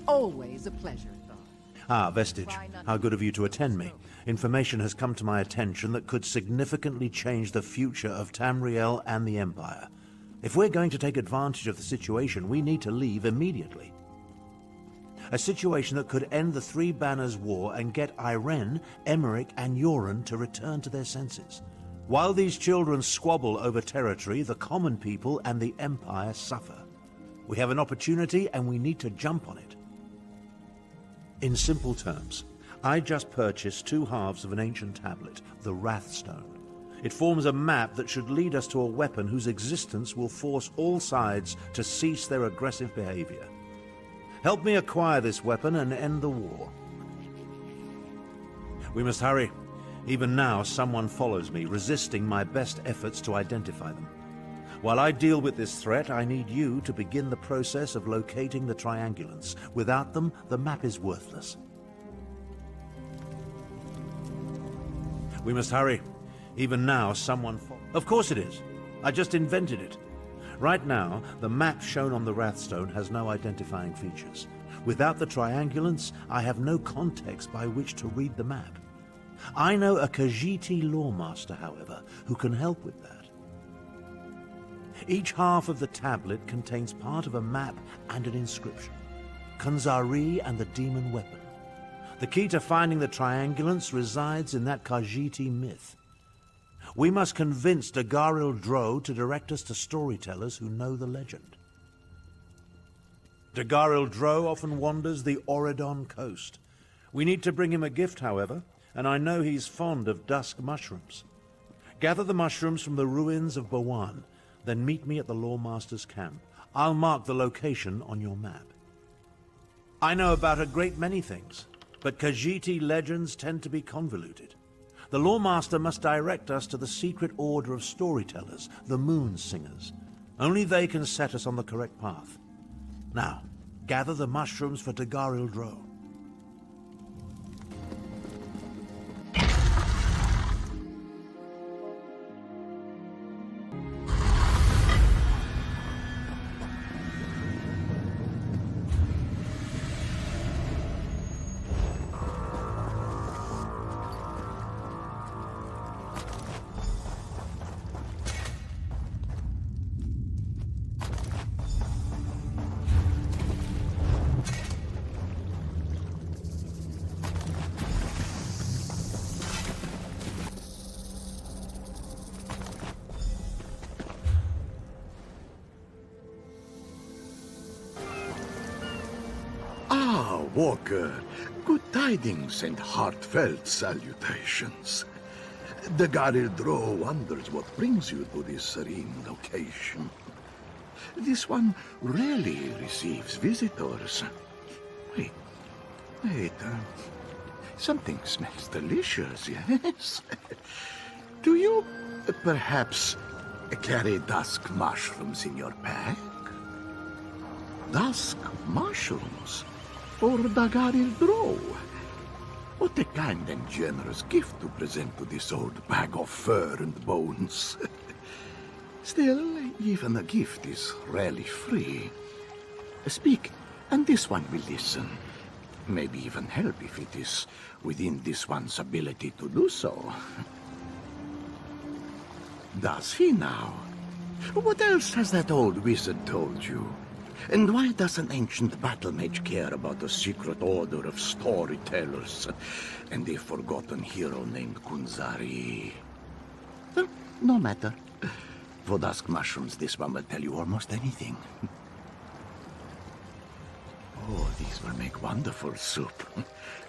Always a pleasure, Thor. Ah, Vestige. How good of you to attend me. Information has come to my attention that could significantly change the future of Tamriel and the Empire. If we're going to take advantage of the situation, we need to leave immediately. A situation that could end the Three Banners War and get Irene, Emmerich, and Yoren to return to their senses. While these children squabble over territory, the common people and the Empire suffer. We have an opportunity and we need to jump on it. In simple terms, I just purchased 2 halves of an ancient tablet, the Wrathstone. It forms a map that should lead us to a weapon whose existence will force all sides to cease their aggressive behavior. Help me acquire this weapon and end the war. We must hurry. Even now, someone follows me, resisting my best efforts to identify them. While I deal with this threat, I need you to begin the process of locating the triangulants. Without them, the map is worthless. We must hurry. Even now, someone... Of course it is. I just invented it. Right now, the map shown on the Wrathstone has no identifying features. Without the triangulants, I have no context by which to read the map. I know a Khajiit lawmaster, however, who can help with that. Each half of the tablet contains part of a map and an inscription. Kunzari and the demon weapon. The key to finding the triangulants resides in that Khajiit myth. We must convince Dagharil Dro to direct us to storytellers who know the legend. Dagharil Dro often wanders the Auridon coast. We need to bring him a gift, however, and I know he's fond of dusk mushrooms. Gather the mushrooms from the ruins of Bawan, then meet me at the Lawmaster's camp. I'll mark the location on your map. I know about a great many things, but Khajiit legends tend to be convoluted. The Lawmaster must direct us to the secret order of storytellers, the Moon Singers. Only they can set us on the correct path. Now, gather the mushrooms for Dagharil Dro. Walker, good tidings and heartfelt salutations. Dagharil Dro wonders what brings you to this serene location. This one rarely receives visitors. Wait, something smells delicious, yes? Do you perhaps carry dusk mushrooms in your pack? Dusk mushrooms? For Dagharil Dro. What a kind and generous gift to present to this old bag of fur and bones. Still, even a gift is rarely free. Speak, and this one will listen. Maybe even help if it is within this one's ability to do so. Does he now? What else has that old wizard told you? And why does an ancient battle mage care about a secret order of storytellers and a forgotten hero named Kunzari? Well, no matter. For dusk mushrooms, this one will tell you almost anything. Oh, these will make wonderful soup.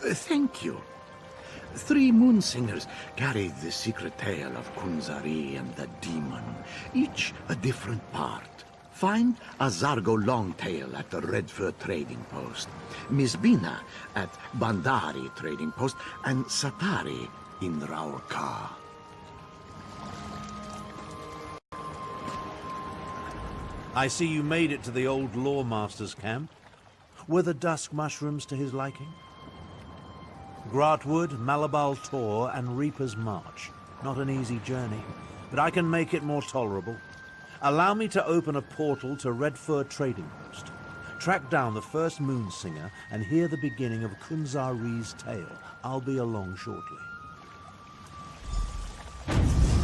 Thank you. 3 moon singers carried the secret tale of Kunzari and the demon, each a different part. Find a Zargo Longtail at the Redfur Trading Post, Miss Bina at Bandari Trading Post, and Satari in Raurka. I see you made it to the old Lawmaster's camp. Were the dusk mushrooms to his liking? Gratwood, Malabal Tor, and Reaper's March. Not an easy journey, but I can make it more tolerable. Allow me to open a portal to Redfur Trading Post. Track down the first Moonsinger and hear the beginning of Kunzari's tale. I'll be along shortly.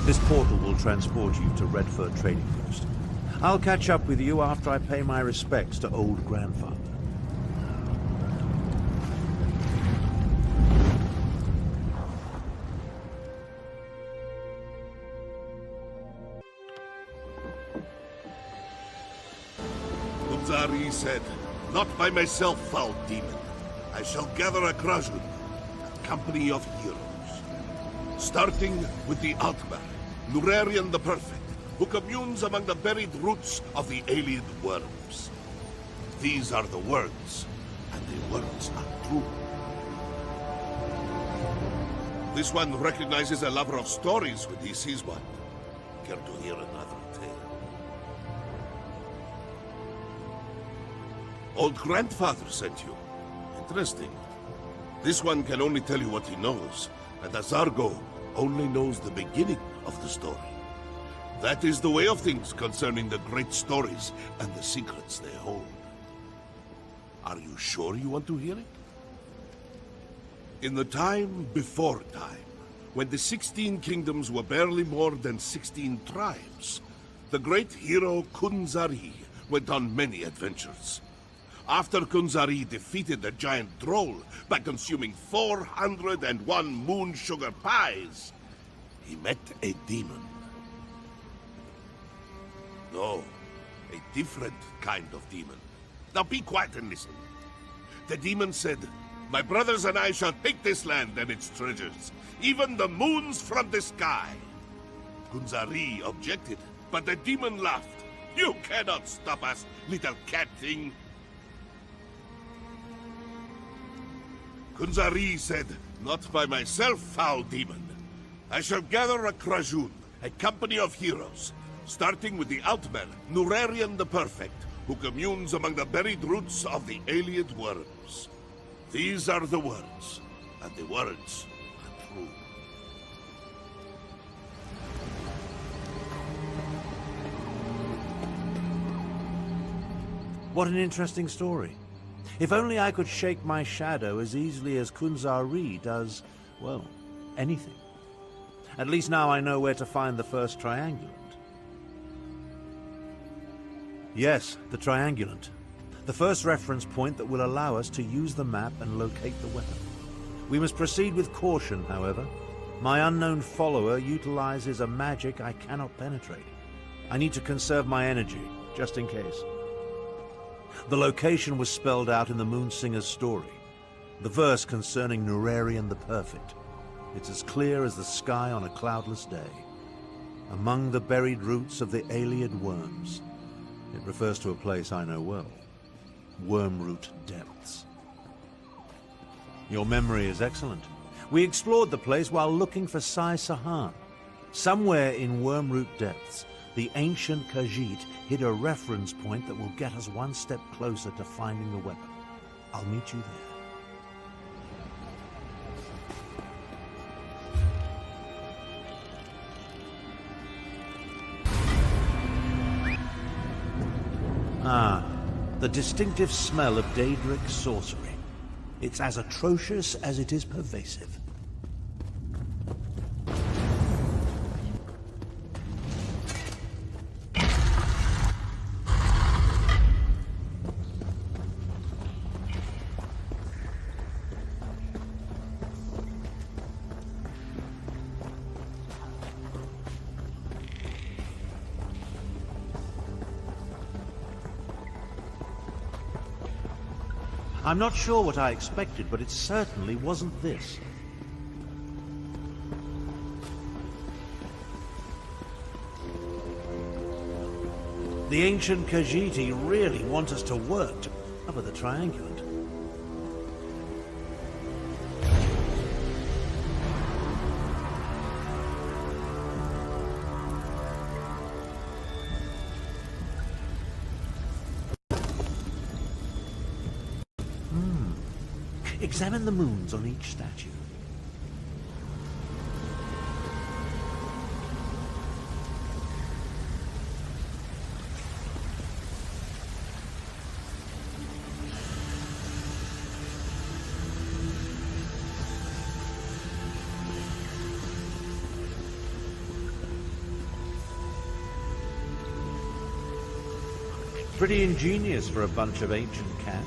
This portal will transport you to Redford Trading Post. I'll catch up with you after I pay my respects to old grandfather. Kunzari said, "Not by myself, foul demon. I shall gather a Khajiit, a company of heroes. Starting with the Altmer, Nurarian the Perfect, who communes among the buried roots of the alien worms. These are the words, and the words are true. This one recognizes a lover of stories when he sees one. Care to hear another tale? Old grandfather sent you. Interesting. This one can only tell you what he knows, and Azargo only knows the beginning of the story. That is the way of things concerning the great stories and the secrets they hold. Are you sure you want to hear it? In the time before time, when the 16 kingdoms were barely more than 16 tribes, the great hero Kunzari went on many adventures. After Kunzari defeated the giant troll by consuming 401 moon sugar pies, he met a demon. No, a different kind of demon. Now be quiet and listen. The demon said, "My brothers and I shall take this land and its treasures, even the moons from the sky." Kunzari objected, but the demon laughed. "You cannot stop us, little cat thing." Kunzari said, "Not by myself, foul demon. I shall gather a Khajiit, a company of heroes, starting with the Altmer, Nurarian the Perfect, who communes among the buried roots of the alien worms. These are the words, and the words are true." What an interesting story. If only I could shake my shadow as easily as Kunzari does, well, anything. At least now I know where to find the first triangulant. Yes, the triangulant. The first reference point that will allow us to use the map and locate the weapon. We must proceed with caution, however. My unknown follower utilizes a magic I cannot penetrate. I need to conserve my energy, just in case. The location was spelled out in the Moonsinger's story. The verse concerning Nurarian the Perfect. It's as clear as the sky on a cloudless day. Among the buried roots of the alien worms. It refers to a place I know well. Wormroot Depths. Your memory is excellent. We explored the place while looking for Sai Sahan. Somewhere in Wormroot Depths, the ancient Khajiit hid a reference point that will get us one step closer to finding the weapon. I'll meet you there. Ah, the distinctive smell of Daedric sorcery. It's as atrocious as it is pervasive. I'm not sure what I expected, but it certainly wasn't this. The ancient Khajiit really want us to work to cover the triangulant. Examine the moons on each statue. Pretty ingenious for a bunch of ancient cats.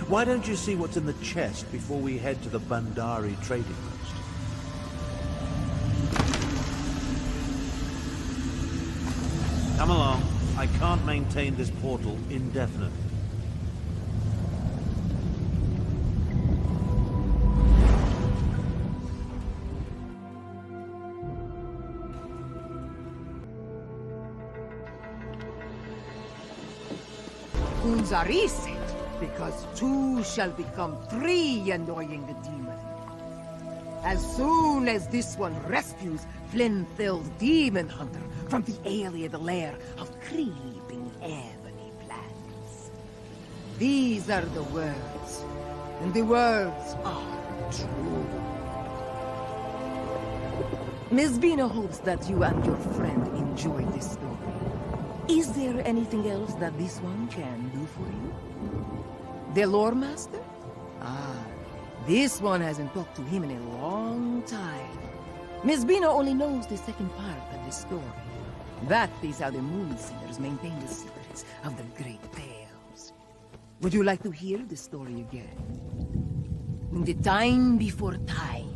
Why don't you see what's in the chest before we head to the Bandari trading post? Come along. I can't maintain this portal indefinitely. Unzari said, because two shall become three, annoying the demon. As soon as this one rescues Flintill's demon hunter from the alien lair of creeping ebony plants. These are the words, and the words are true. Miss Bina hopes that you and your friend enjoyed this story. Is there anything else that this one can do for you? The lore master? Ah, this one hasn't talked to him in a long time. Miss Bina only knows the second part of the story. That is how the Moon Singers maintain the secrets of the great tales. Would you like to hear the story again? In the time before time,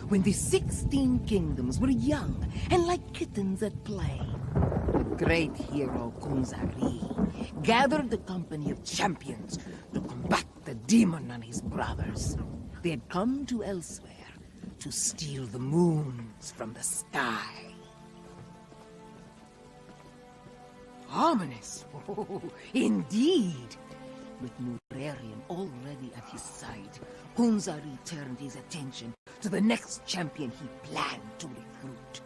when the 16 kingdoms were young and like kittens at play, the great hero Kunzari gathered the company of champions to combat the demon and his brothers. They had come to Elsweyr to steal the moons from the sky. Ominous, oh, indeed. With Nurarian already at his side, Kunzari turned his attention to the next champion he planned to recruit.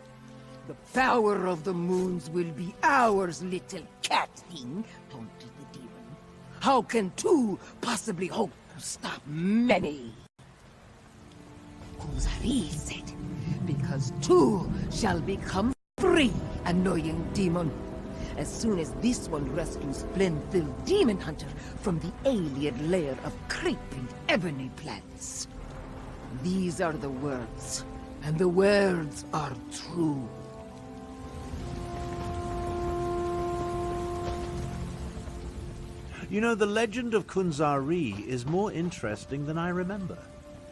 The power of the moons will be ours, little cat thing, taunted the demon. How can two possibly hope to stop many? Kunzari said, because two shall become three, annoying demon. As soon as this one rescues Flinthill Demon Hunter from the alien lair of creeping ebony plants. These are the words, and the words are true. You know, the legend of Kunzari is more interesting than I remember.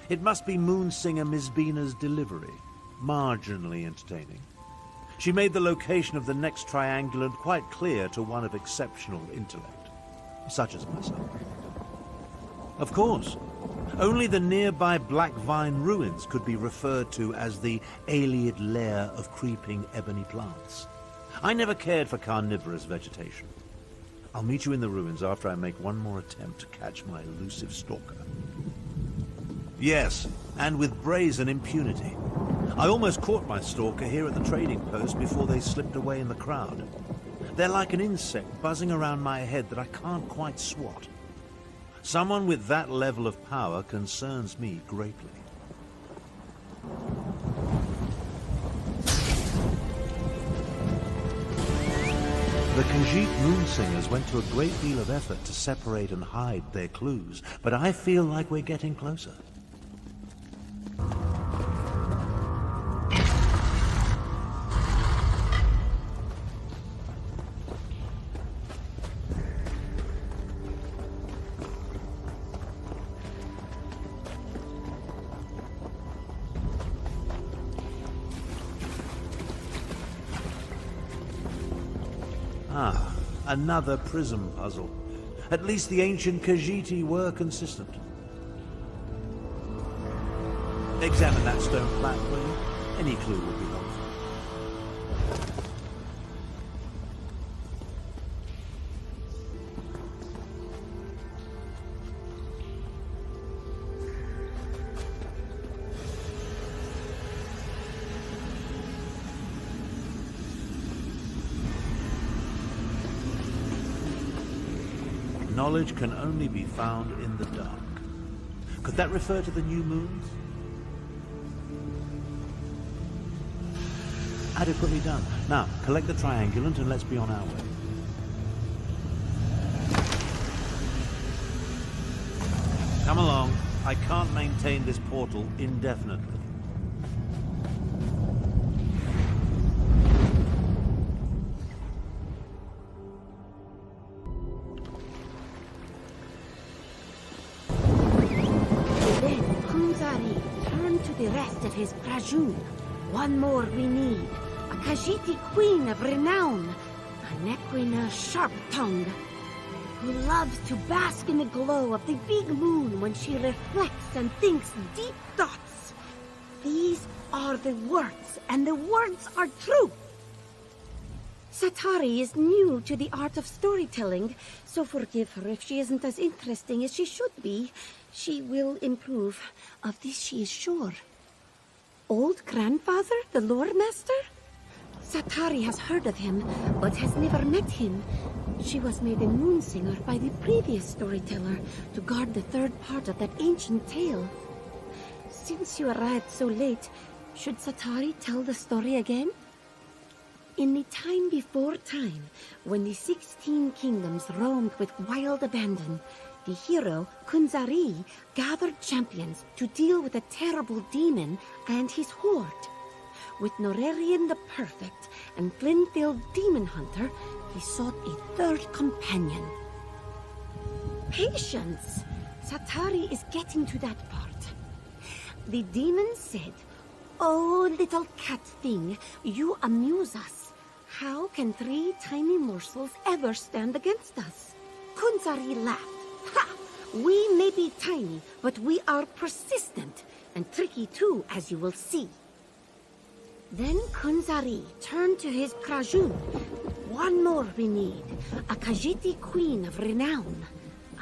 It must be Moonsinger Mizbina's delivery. Marginally entertaining. She made the location of the next triangulant quite clear to one of exceptional intellect, such as myself. Of course, only the nearby Black Vine ruins could be referred to as the alien lair of creeping ebony plants. I never cared for carnivorous vegetation. I'll meet you in the ruins after I make one more attempt to catch my elusive stalker. Yes, and with brazen impunity. I almost caught my stalker here at the trading post before they slipped away in the crowd. They're like an insect buzzing around my head that I can't quite swat. Someone with that level of power concerns me greatly. The Khajiit Moonsingers went to a great deal of effort to separate and hide their clues, but I feel like we're getting closer. Ah, another prism puzzle. At least the ancient Khajiit were consistent. Examine that stone plaque, will you? Any clue will be helpful. Knowledge can only be found in the dark. Could that refer to the new moons? Adequately done. Now, collect the triangulant and let's be on our way. Come along. I can't maintain this portal indefinitely. of his Prajun. One more we need. A Khajiit queen of renown. A Nequina sharp-tongued, who loves to bask in the glow of the big moon when she reflects and thinks deep thoughts. These are the words, and the words are true. Satari is new to the art of storytelling, so forgive her if she isn't as interesting as she should be. She will improve. Of this she is sure. Old grandfather, the lore master? Satari has heard of him, but has never met him. She was made a moon singer by the previous storyteller to guard the third part of that ancient tale. Since you arrived so late, should Satari tell the story again? In the time before time, when the 16 kingdoms roamed with wild abandon, the hero, Kunzari, gathered champions to deal with a terrible demon and his horde. With Norarian the Perfect and Flynfield Demon Hunter, he sought a third companion. Patience! Satari is getting to that part. The demon said, "Oh, little cat thing, you amuse us. How can 3 tiny morsels ever stand against us?" Kunzari laughed. "Ha! We may be tiny, but we are persistent, and tricky too, as you will see." Then Kunzari turned to his Krajun. "One more we need. A Khajiit queen of renown.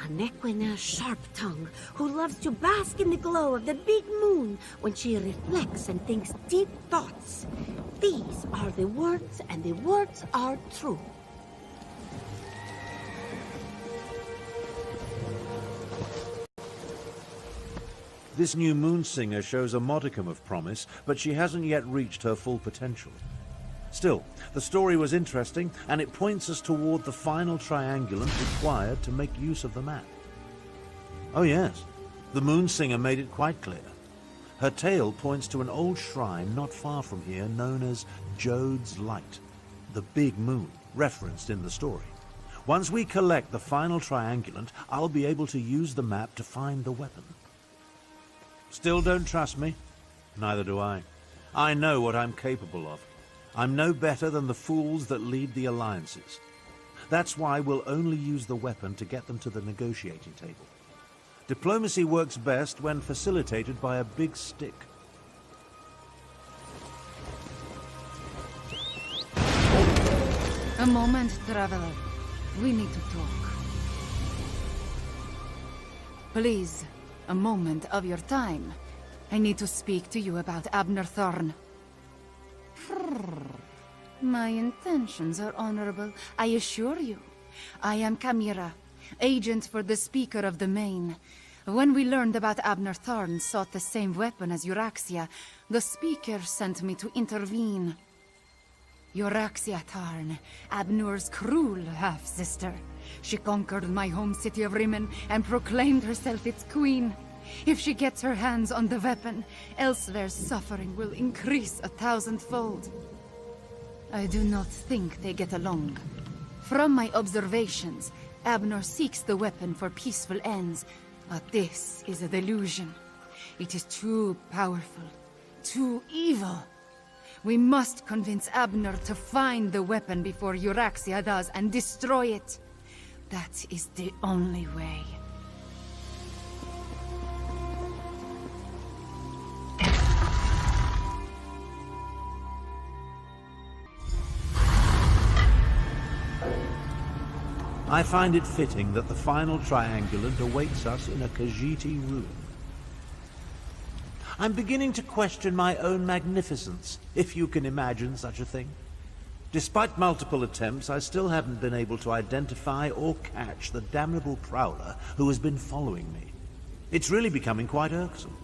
A Nequina sharp-tongued who loves to bask in the glow of the big moon when she reflects and thinks deep thoughts. These are the words, and the words are true." This new moon singer shows a modicum of promise, but she hasn't yet reached her full potential. Still, the story was interesting, and it points us toward the final triangulant required to make use of the map. Oh yes, the moon singer made it quite clear. Her tale points to an old shrine not far from here known as Jode's Light, the big moon, referenced in the story. Once we collect the final triangulant, I'll be able to use the map to find the weapon. Still don't trust me? Neither do I. I know what I'm capable of. I'm no better than the fools that lead the alliances. That's why we'll only use the weapon to get them to the negotiating table. Diplomacy works best when facilitated by a big stick. A moment, traveler. We need to talk. Please, a moment of your time. I need to speak to you about Abner Thorn. My intentions are honorable, I assure you. I am Kamira, agent for the Speaker of the Main. When we learned about Abner Thorn sought the same weapon as Euraxia, the Speaker sent me to intervene. Euraxia Tarn, Abnur's cruel half-sister. She conquered my home city of Rimen and proclaimed herself its queen. If she gets her hands on the weapon, Elsweyr's suffering will increase 1,000-fold. I do not think they get along. From my observations, Abner seeks the weapon for peaceful ends, but this is a delusion. It is too powerful, too evil. We must convince Abner to find the weapon before Euraxia does and destroy it. That is the only way. I find it fitting that the final triangulant awaits us in a Khajiit room. I'm beginning to question my own magnificence, if you can imagine such a thing. Despite multiple attempts, I still haven't been able to identify or catch the damnable prowler who has been following me. It's really becoming quite irksome.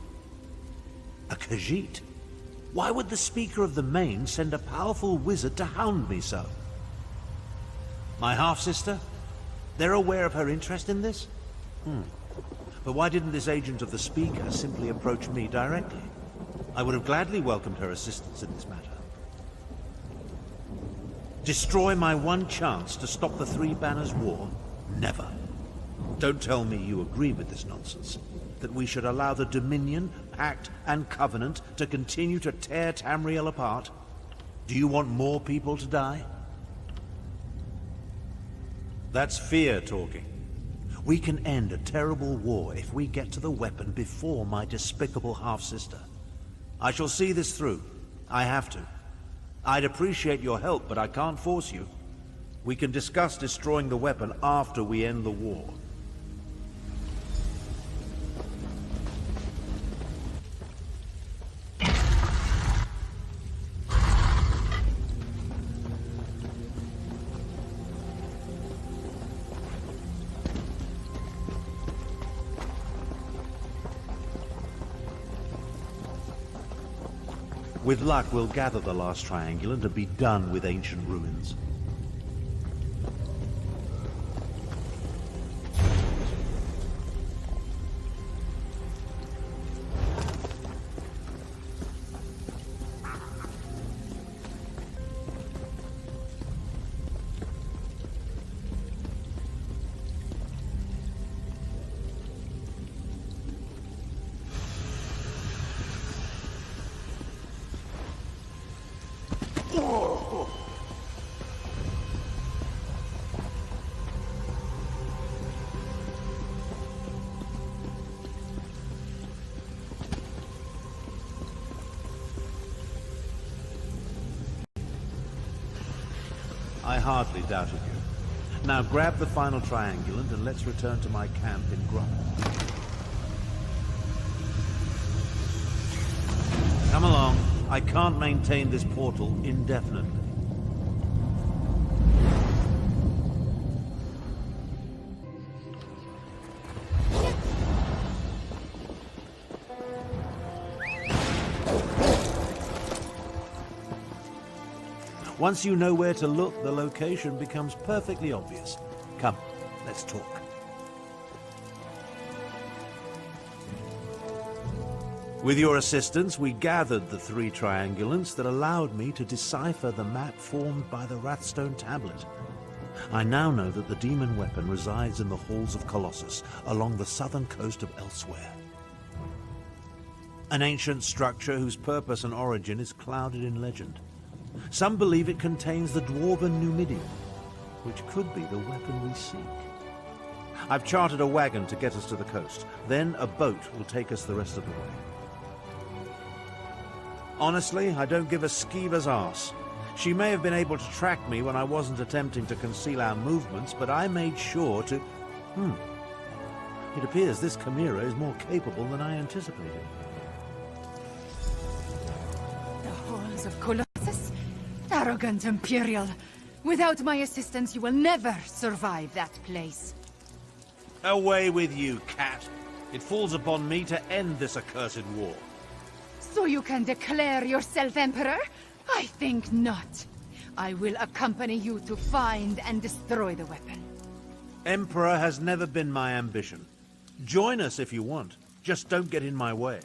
A Khajiit? Why would the Speaker of the Main send a powerful wizard to hound me so? My half-sister? They're aware of her interest in this? But why didn't this agent of the Speaker simply approach me directly? I would have gladly welcomed her assistance in this matter. Destroy my one chance to stop the Three Banners War? Never. Don't tell me you agree with this nonsense. that we should allow the Dominion, Pact, and Covenant to continue to tear Tamriel apart? Do you want more people to die? That's fear talking. We can end a terrible war if we get to the weapon before my despicable half-sister. I shall see this through. I have to. I'd appreciate your help, but I can't force you. We can discuss destroying the weapon after we end the war. With luck, we'll gather the last triangulant and be done with ancient ruins. I hardly doubted you. Now grab the final triangulant and let's return to my camp in Grumble. Come along. I can't maintain this portal indefinitely. Once you know where to look, the location becomes perfectly obvious. Come, let's talk. With your assistance, we gathered the 3 triangulants that allowed me to decipher the map formed by the Wrathstone tablet. I now know that the demon weapon resides in the halls of Colossus, along the southern coast of Elsweyr. An ancient structure whose purpose and origin is clouded in legend. Some believe it contains the dwarven Numidium, which could be the weapon we seek. I've chartered a wagon to get us to the coast. Then a boat will take us the rest of the way. Honestly, I don't give a skeever's arse. She may have been able to track me when I wasn't attempting to conceal our movements, but I made sure to... It appears this chimera is more capable than I anticipated. The halls of Colossus? Arrogant Imperial. Without my assistance, you will never survive that place. Away with you, cat. It falls upon me to end this accursed war. So you can declare yourself Emperor? I think not. I will accompany you to find and destroy the weapon. Emperor has never been my ambition. Join us if you want. Just don't get in my way.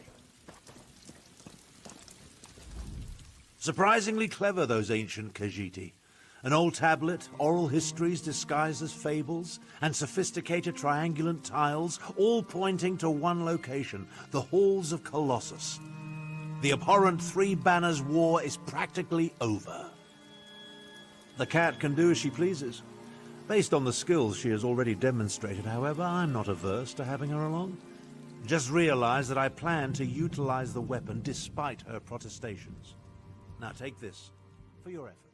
Surprisingly clever, those ancient Khajiit. An old tablet, oral histories disguised as fables, and sophisticated triangulant tiles, all pointing to one location, the halls of Colossus. The abhorrent 3 Banners War is practically over. The cat can do as she pleases. Based on the skills she has already demonstrated, however, I'm not averse to having her along. Just realize that I plan to utilize the weapon despite her protestations. Now take this for your effort.